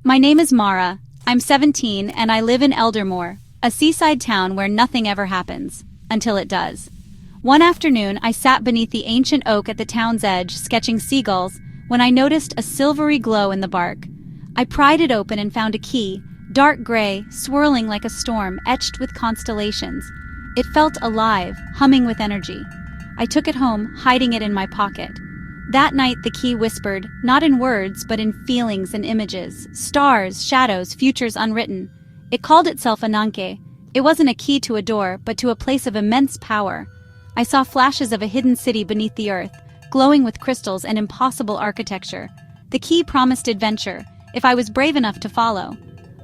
My name is Mara. I'm 17 and I live in Eldermore, a seaside town where nothing ever happens, until it does. One afternoon, I sat beneath the ancient oak at the town's edge, sketching seagulls, when I noticed a silvery glow in the bark. I pried it open and found a key, dark gray, swirling like a storm, etched with constellations. It felt alive, humming with energy. I took it home, hiding it in my pocket. That night the key whispered, not in words, but in feelings and images, stars, shadows, futures unwritten. It called itself Ananke. It wasn't a key to a door, but to a place of immense power. I saw flashes of a hidden city beneath the earth, glowing with crystals and impossible architecture. The key promised adventure, if I was brave enough to follow.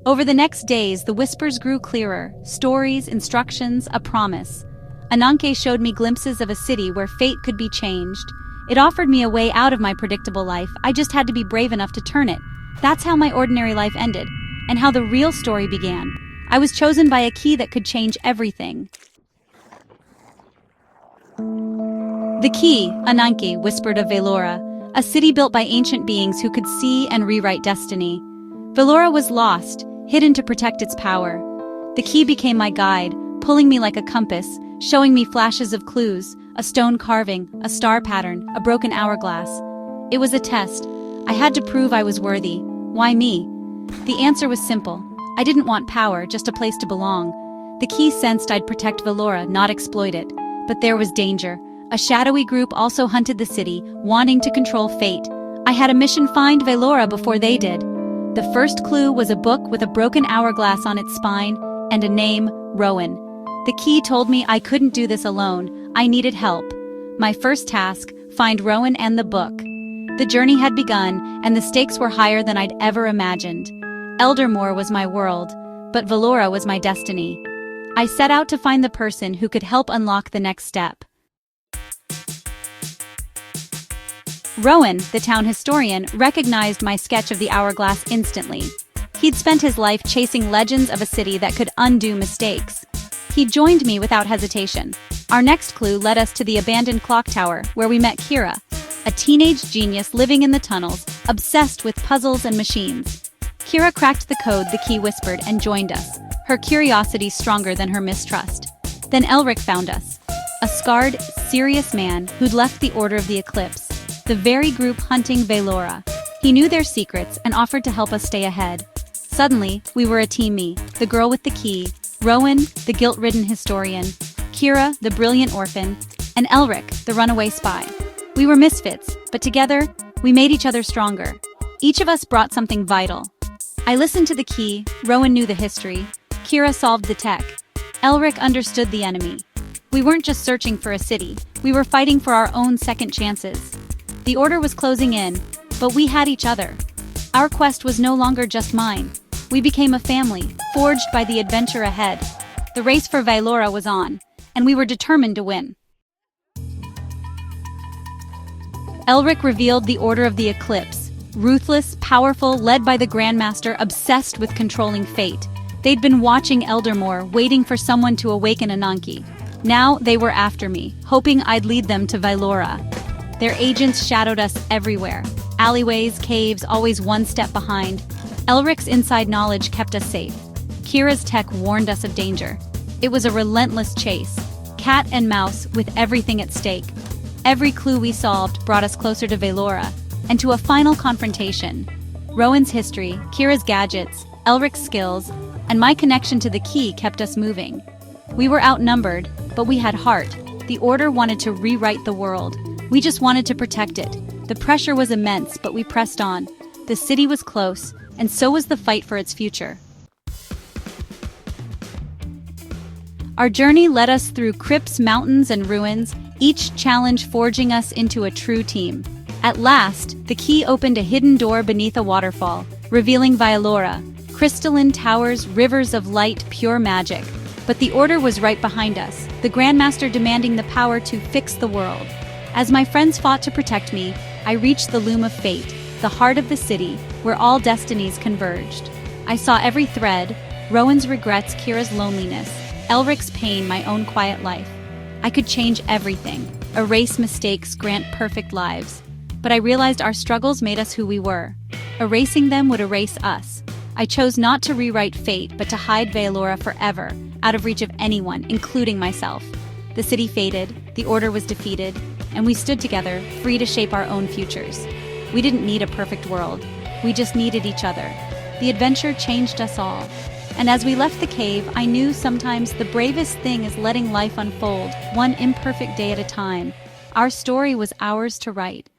Over the next days, the whispers grew clearer, stories, instructions, a promise. Ananke showed me glimpses of a city where fate could be changed. It offered me a way out of my predictable life. I just had to be brave enough to turn it. That's how my ordinary life ended, and how the real story began. I was chosen by a key that could change everything. The key, Ananke, whispered of Velora, a city built by ancient beings who could see and rewrite destiny. Velora was lost, hidden to protect its power. The key became my guide, pulling me like a compass, showing me flashes of clues, a stone carving, a star pattern, a broken hourglass. It was a test. I had to prove I was worthy. Why me? The answer was simple. I didn't want power, just a place to belong. The key sensed I'd protect Velora, not exploit it. But there was danger. A shadowy group also hunted the city, wanting to control fate. I had a mission: find Velora before they did. The first clue was a book with a broken hourglass on its spine, and a name, Rowan. The key told me I couldn't do this alone. I needed help. My first task, find Rowan and the book. The journey had begun, and the stakes were higher than I'd ever imagined. Eldermore was my world, but Velora was my destiny. I set out to find the person who could help unlock the next step. Rowan, the town historian, recognized my sketch of the hourglass instantly. He'd spent his life chasing legends of a city that could undo mistakes. He joined me without hesitation. Our next clue led us to the abandoned clock tower, where we met Kira, a teenage genius living in the tunnels, obsessed with puzzles and machines. Kira cracked the code, the key whispered, and joined us, her curiosity stronger than her mistrust. Then Elric found us, a scarred, serious man who'd left the Order of the Eclipse, the very group hunting Velora. He knew their secrets and offered to help us stay ahead. Suddenly, we were a team: me, the girl with the key, Rowan, the guilt-ridden historian, Kira, the brilliant orphan, and Elric, the runaway spy. We were misfits, but together, we made each other stronger. Each of us brought something vital. I listened to the key, Rowan knew the history, Kira solved the tech, Elric understood the enemy. We weren't just searching for a city, we were fighting for our own second chances. The Order was closing in, but we had each other. Our quest was no longer just mine. We became a family, forged by the adventure ahead. The race for Velora was on, and we were determined to win. Elric revealed the Order of the Eclipse, ruthless, powerful, led by the Grandmaster, obsessed with controlling fate. They'd been watching Eldermore, waiting for someone to awaken Ananke. Now they were after me, hoping I'd lead them to Velora. Their agents shadowed us everywhere. Alleyways, caves, always one step behind. Elric's inside knowledge kept us safe. Kira's tech warned us of danger. It was a relentless chase, cat and mouse with everything at stake. Every clue we solved brought us closer to Velora, and to a final confrontation. Rowan's history, Kira's gadgets, Elric's skills, and my connection to the key kept us moving. We were outnumbered, but we had heart. The Order wanted to rewrite the world. We just wanted to protect it. The pressure was immense, but we pressed on. The city was close, and so was the fight for its future. Our journey led us through crypts, mountains, and ruins, each challenge forging us into a true team. At last, the key opened a hidden door beneath a waterfall, revealing Velora, crystalline towers, rivers of light, pure magic. But the Order was right behind us, the Grandmaster demanding the power to fix the world. As my friends fought to protect me, I reached the loom of fate, the heart of the city, where all destinies converged. I saw every thread, Rowan's regrets, Kira's loneliness, Elric's pain, my own quiet life. I could change everything, erase mistakes, grant perfect lives. But I realized our struggles made us who we were. Erasing them would erase us. I chose not to rewrite fate, but to hide Veilora forever, out of reach of anyone, including myself. The city faded, the order was defeated, and we stood together, free to shape our own futures. We didn't need a perfect world. We just needed each other. The adventure changed us all. And as we left the cave, I knew sometimes the bravest thing is letting life unfold, one imperfect day at a time. Our story was ours to write.